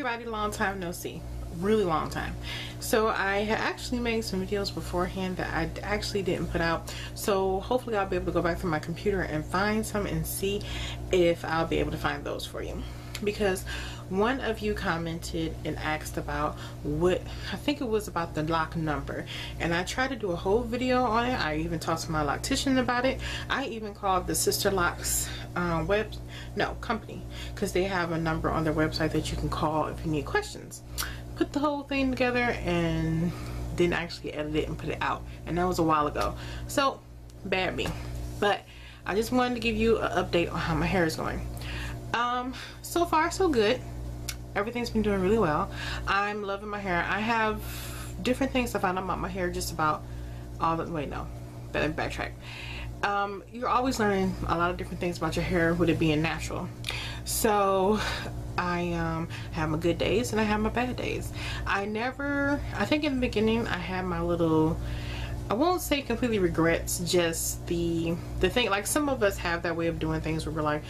everybody, long time no see, really long time. So I had actually made some videos beforehand that I actually didn't put out, so hopefully I'll be able to go back to my computer and find some and see if I'll be able to find those for you, because one of you commented and asked about what, I think it was about the lock number, and I tried to do a whole video on it. I even talked to my loctician about it. I even called the Sisterlock's company, because they have a number on their website that you can call if you need questions. Put the whole thing together and didn't actually edit it and put it out, and that was a while ago, so bad me. But I just wanted to give you an update on how my hair is going. So far so good. Everything's been doing really well. I'm loving my hair. I have different things to find out about my hair just about all the way. No, better backtrack. You're always learning a lot of different things about your hair with it being natural. So I have my good days and I have my bad days. I think in the beginning I had my little, I won't say completely regrets, just the thing, like some of us have that way of doing things where we're like,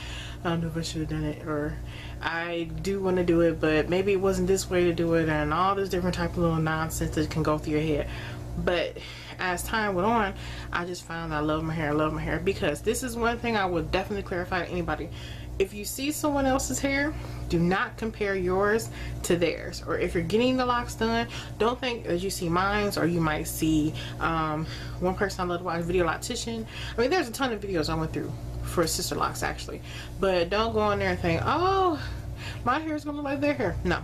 I don't know if I should have done it, or I do want to do it but maybe it wasn't this way to do it, and all this different type of little nonsense that can go through your head. But as time went on, I just found I love my hair, because this is one thing I would definitely clarify to anybody. If you see someone else's hair, do not compare yours to theirs. Or if you're getting the locks done, don't think as you see mine's, or you might see one person I love to watch, video loctician. I mean, there's a ton of videos I went through for Sisterlocks actually, but don't go on there and think, oh, my hair is gonna look like their hair. No,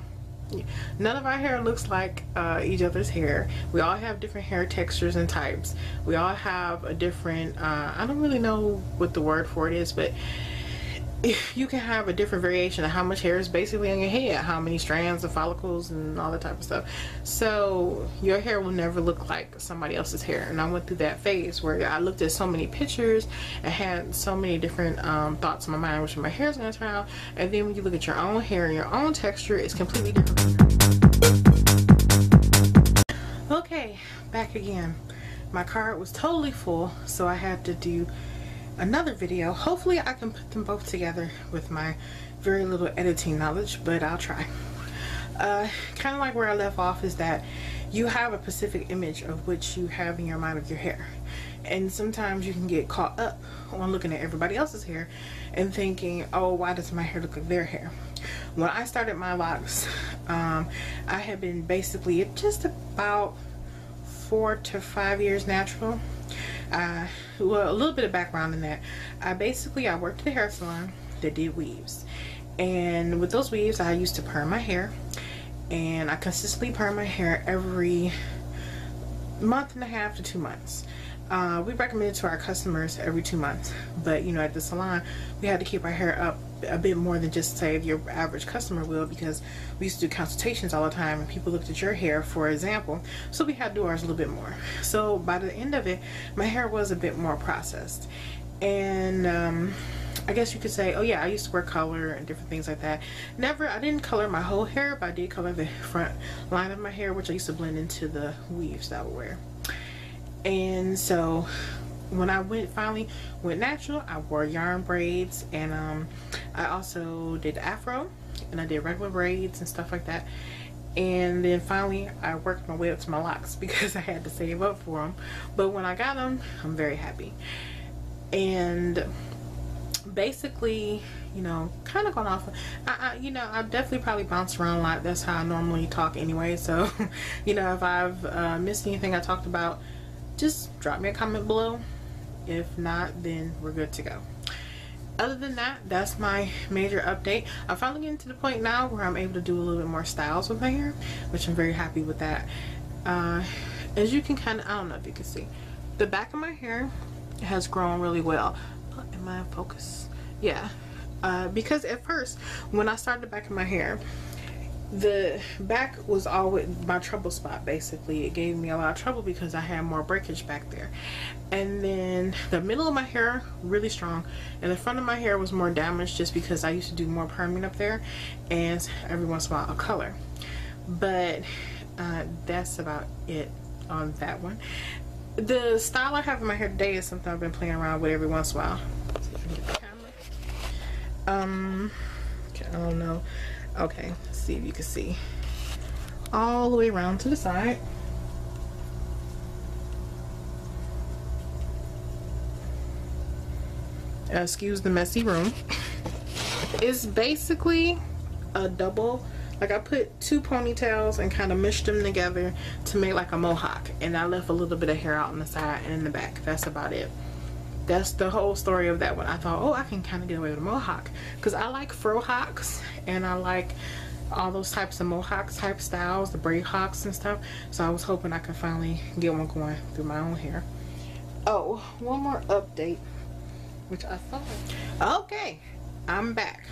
none of our hair looks like each other's hair. We all have different hair textures and types. We all have a different I don't really know what the word for it is, but you can have a different variation of how much hair is basically on your head, how many strands of follicles and all that type of stuff. So your hair will never look like somebody else's hair. And I went through that phase where I looked at so many pictures and had so many different thoughts in my mind, which my hair is going to turn out. And then when you look at your own hair and your own texture, it's completely different. Okay, back again. My card was totally full, so I had to do another video. Hopefully I can put them both together with my very little editing knowledge, but I'll try. Kind of like where I left off is that you have a specific image of what you have in your mind of your hair, and sometimes you can get caught up on looking at everybody else's hair and thinking, oh, why does my hair look like their hair? When I started my locks, I had been basically just about 4 to 5 years natural. Well, a little bit of background in that. I worked at a hair salon that did weaves, and with those weaves I used to perm my hair, and I consistently perm my hair every month and a half to 2 months. We recommend it to our customers every 2 months, but you know, at the salon we had to keep our hair up a bit more than just say your average customer will, because we used to do consultations all the time and people looked at your hair, for example, so we had to do ours a little bit more. So by the end of it, my hair was a bit more processed, and I guess you could say, oh yeah, I used to wear color and different things like that. I didn't color my whole hair, but I did color the front line of my hair, which I used to blend into the weaves that I would wear. And so when I finally went natural, I wore yarn braids, and I also did afro, and I did regular braids and stuff like that. And then finally I worked my way up to my locks because I had to save up for them. But when I got them, I'm very happy. And basically, you know, kind of gone off. You know, I definitely probably bounce around a lot. That's how I normally talk anyway. So, you know, if I've missed anything I talked about, just drop me a comment below. If not, then we're good to go. Other than that, that's my major update. I'm finally getting to the point now where I'm able to do a little bit more styles with my hair, which I'm very happy with that. As you can kind of, I don't know if you can see, the back of my hair has grown really well. Am I in focus? Yeah. Because at first, when I started the back of my hair, the back was always my trouble spot. Basically, it gave me a lot of trouble because I had more breakage back there. And then the middle of my hair really strong, and the front of my hair was more damaged just because I used to do more perming up there, and every once in a while a color. But that's about it on that one. The style I have in my hair today is something I've been playing around with every once in a while. Okay, I don't know. Okay, let's see if you can see. All the way around to the side. Excuse the messy room. It's basically a double, like I put two ponytails and kind of mushed them together to make like a mohawk, and I left a little bit of hair out on the side and in the back. That's about it. That's the whole story of that one. I thought, oh, I can kind of get away with a mohawk because I like fro hawks and I like all those types of mohawk type styles, the braid hawks and stuff. So I was hoping I could finally get one going through my own hair. Oh, one more update, which I thought, okay, I'm back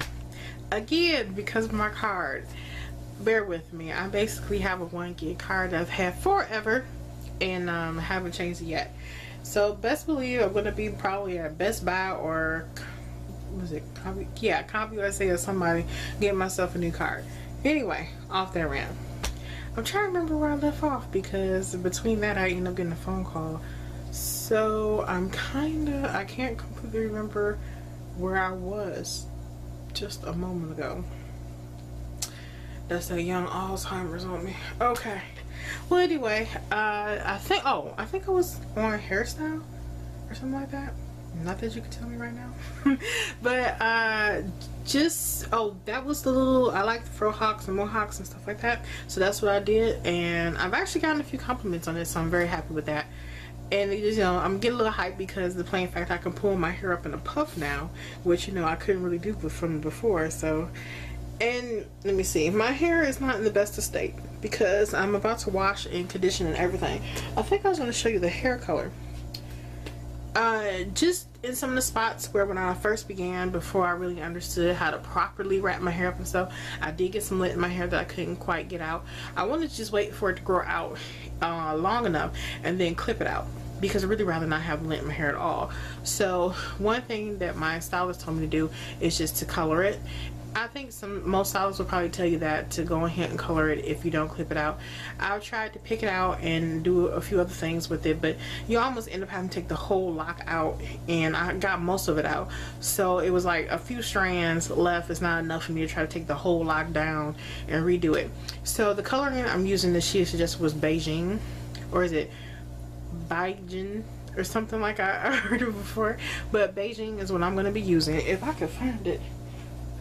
again because of my card. Bear with me. I basically have a 1 gig card that I've had forever, and haven't changed it yet. So best believe I'm gonna be probably at Best Buy or was it CompUSA or somebody getting myself a new card. Anyway, off that rant. I'm trying to remember where I left off because between that I ended up getting a phone call. So I can't completely remember where I was just a moment ago. That's that young Alzheimer's on me. Okay. Well, anyway, I think I was on hairstyle or something like that. Not that you can tell me right now. But that was the little, I like the fro hawks and mohawks and stuff like that. So that's what I did, and I've actually gotten a few compliments on it, so I'm very happy with that. And you know, I'm getting a little hyped because the plain fact I can pull my hair up in a puff now, which, you know, I couldn't really do from before. So, and let me see, my hair is not in the best of state because I'm about to wash and condition and everything. I think I was going to show you the hair color. Just in some of the spots where when I first began, before I really understood how to properly wrap my hair up and stuff, I did get some lint in my hair that I couldn't quite get out. I wanted to just wait for it to grow out long enough and then clip it out because I'd really rather not have lint in my hair at all. So one thing that my stylist told me to do is just to color it. I think most stylists will probably tell you that to go ahead and color it if you don't clip it out. I've tried to pick it out and do a few other things with it, but you almost end up having to take the whole lock out, and I got most of it out. So it was like a few strands left. It's not enough for me to try to take the whole lock down and redo it. So the coloring I'm using that she suggested was Beijing, or is it Beijing or something like I heard it before, but Beijing is what I'm going to be using if I can find it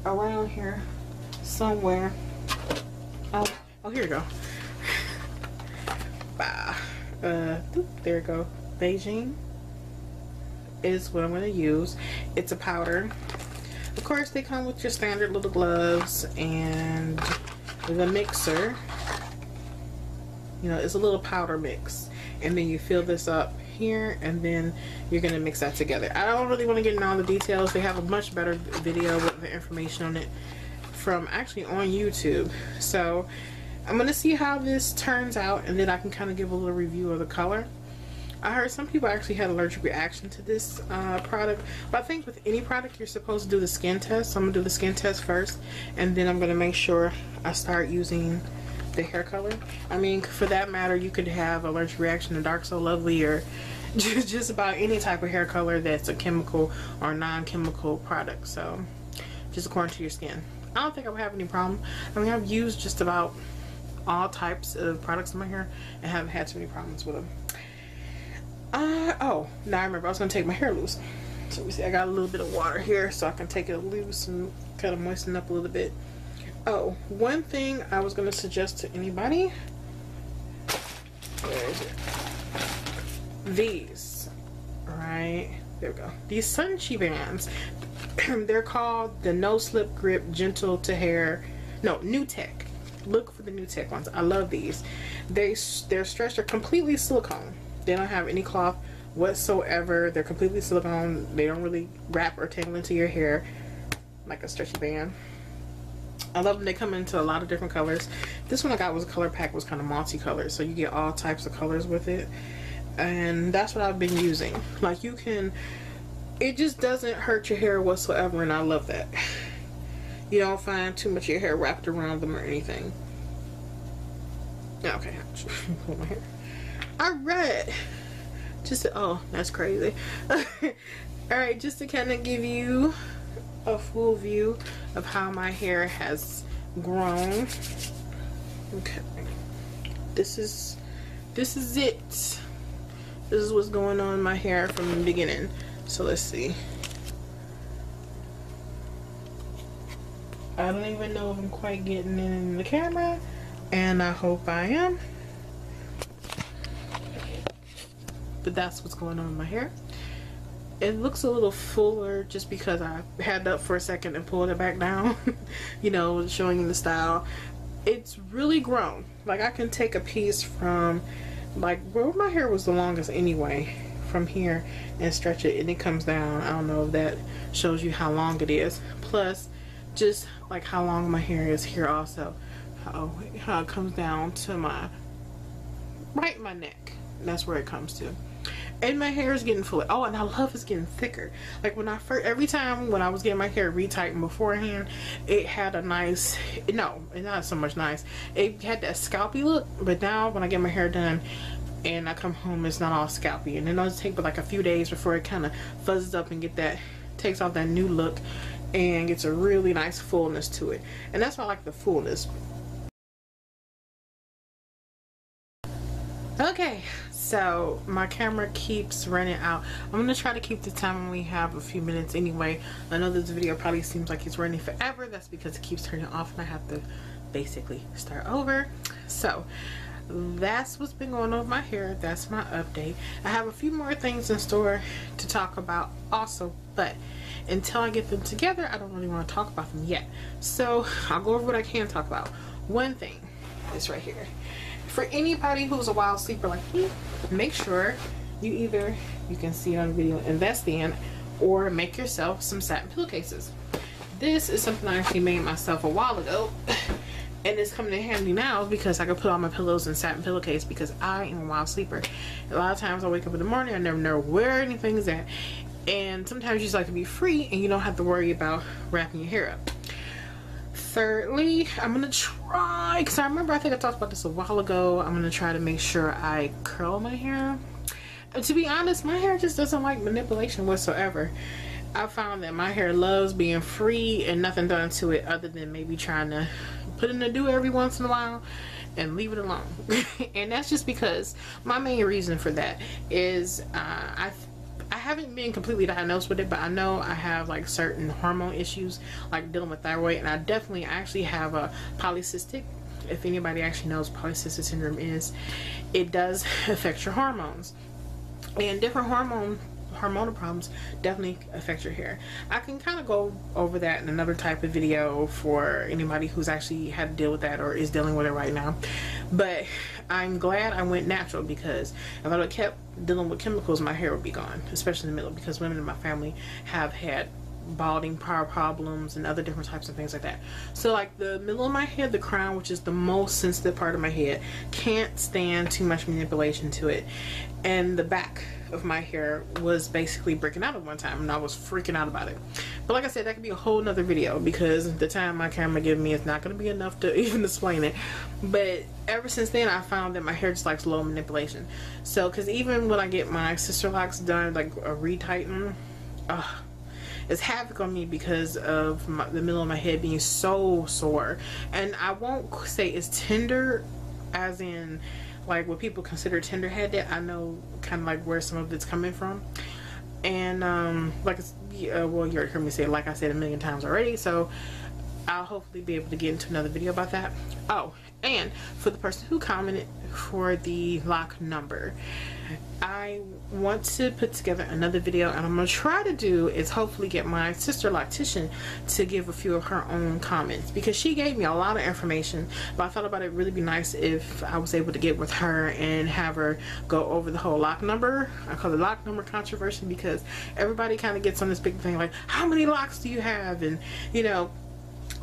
around here somewhere. Oh, here we go. There we go. Beijing is what I'm going to use. It's a powder. Of course, they come with your standard little gloves and the mixer. You know, it's a little powder mix, and then you fill this up here, and then you're gonna mix that together. I don't really want to get into all the details. They have a much better video with the information on it from actually on YouTube. So I'm gonna see how this turns out, and then I can kind of give a little review of the color. I heard some people actually had allergic reaction to this product, but I think with any product you're supposed to do the skin test. So I'm gonna do the skin test first, and then I'm gonna make sure I start using the hair color. I mean, for that matter, you could have allergic reaction to Dark So Lovely or just about any type of hair color that's a chemical or non-chemical product. So just according to your skin. I don't think I would have any problem. I mean, I've used just about all types of products in my hair and haven't had too many problems with them. Oh, now I remember I was gonna take my hair loose. So we see I got a little bit of water here so I can take it loose and kind of moisten up a little bit. Oh, one thing I was going to suggest to anybody, where is it? These, right, there we go. These Sunchi bands, they're called the No Slip Grip Gentle to Hair, no, New Tech. Look for the New Tech ones. I love these. They're stretched, they're completely silicone. They don't have any cloth whatsoever. They're completely silicone. They don't really wrap or tangle into your hair like a stretchy band. I love them. They come into a lot of different colors. This one I got was a color pack, was kind of multicolored, so you get all types of colors with it, and that's what I've been using. Like, you can, it just doesn't hurt your hair whatsoever, and I love that. You don't find too much of your hair wrapped around them or anything. Okay, pull my hair. Alright, oh, that's crazy. Alright, just to kind of give you a full view of how my hair has grown. Okay, this is it. This is what's going on in my hair from the beginning. So let's see. I don't even know if I'm quite getting in the camera, and I hope I am. But that's what's going on in my hair. It looks a little fuller just because I had it up for a second and pulled it back down. You know, showing you the style. It's really grown. Like, I can take a piece from, like, where my hair was the longest anyway, from here, and stretch it, and it comes down. I don't know if that shows you how long it is. Plus, just like how long my hair is here also. How it comes down to my neck. That's where it comes to. And my hair is getting fuller. Oh, and I love it's getting thicker. Like when I first, every time when I was getting my hair retightened beforehand, it had a nice, no, it's not so much nice. It had that scalpy look, but now when I get my hair done and I come home, it's not all scalpy. And it does take but like a few days before it kind of fuzzes up and takes off that new look and gets a really nice fullness to it. And that's why I like the fullness. Okay, so my camera keeps running out. I'm gonna try to keep the time when we have a few minutes anyway. I know this video probably seems like it's running forever. That's because it keeps turning off and I have to basically start over. So that's what's been going on with my hair. That's my update. I have a few more things in store to talk about also, but until I get them together, I don't really want to talk about them yet. So I'll go over what I can talk about. One thing is right here. For anybody who's a wild sleeper like me, make sure you can see on the video, invest in or make yourself some satin pillowcases. This is something I actually made myself a while ago, and it's coming in handy now because I can put all my pillows in satin pillowcase because I am a wild sleeper. A lot of times I wake up in the morning, I never know where anything is at, and sometimes you just like to be free and you don't have to worry about wrapping your hair up. Thirdly, I'm gonna try, because I remember I think I talked about this a while ago, I'm gonna try to make sure I curl my hair. And to be honest, my hair just doesn't like manipulation whatsoever. I found that my hair loves being free and nothing done to it other than maybe trying to put in a do every once in a while and leave it alone. And that's just because my main reason for that is I haven't been completely diagnosed with it, but I know I have like certain hormone issues, like dealing with thyroid, and I actually have a polycystic. If anybody actually knows what polycystic syndrome is, it does affect your hormones, and different hormonal problems definitely affect your hair. I can kind of go over that in another type of video for anybody who's actually had to deal with that or is dealing with it right now. But I'm glad I went natural, because if I would have kept dealing with chemicals, my hair would be gone, especially in the middle, because women in my family have had balding problems and other different types of things like that. So like the middle of my head, the crown, which is the most sensitive part of my head, can't stand too much manipulation to it, and the back of my hair was basically breaking out at one time, and I was freaking out about it. But like I said, that could be a whole nother video, because the time my camera gave me is not going to be enough to even explain it. But ever since then, I found that my hair just likes low manipulation. So because even when I get my Sisterlocks done, like a retighten, it's havoc on me because of the middle of my head being so sore. And I won't say it's tender as in like what people consider tender headed. I know kind of like where some of it's coming from. And like well, you already heard me say it, like I said a million times already, so I'll hopefully be able to get into another video about that. Oh, and for the person who commented for the lock number, I want to put together another video, and I'm going to try to do is hopefully get my sister Loctician to give a few of her own comments, because she gave me a lot of information, but I thought about it really be nice if I was able to get with her and have her go over the whole lock number. I call it lock number controversy, because everybody kind of gets on this big thing like, how many locks do you have? And you know,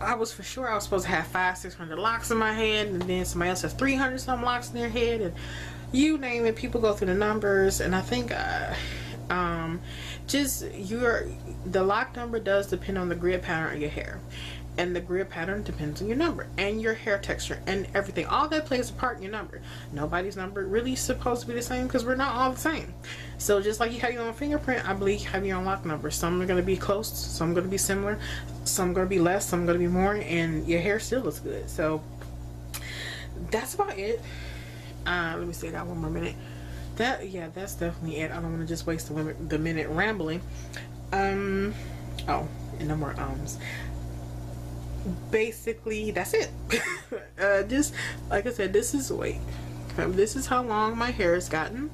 I was supposed to have 500-600 locks in my head, and then somebody else has 300 some locks in their head, and you name it, people go through the numbers. And I think the lock number does depend on the grid pattern of your hair, and the grid pattern depends on your number and your hair texture and everything. All that plays a part in your number. Nobody's number really supposed to be the same, because we're not all the same. So just like you have your own fingerprint, I believe you have your own lock number. Some are going to be close, some are going to be similar, some gonna be less, some gonna be more, and your hair still looks good. So that's about it. Let me see, I got one more minute. Yeah, that's definitely it. I don't want to just waste the minute rambling. Oh, and no more ums. Basically, that's it. Just like I said, this is this is how long my hair has gotten.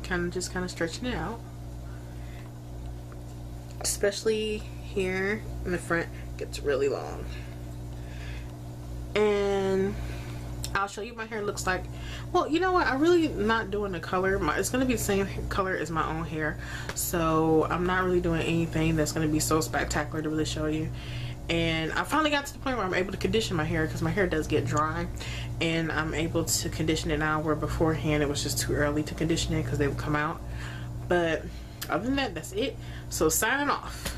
Kind of stretching it out, especially here in the front. Gets really long, and I'll show you what my hair looks like. Well, you know what, I'm really not doing the color. It's going to be the same color as my own hair, so I'm not really doing anything that's going to be so spectacular to really show you. And I finally got to the point where I'm able to condition my hair, because my hair does get dry, and I'm able to condition it now, where beforehand it was just too early to condition it because they would come out. But other than that, that's it. So signing off.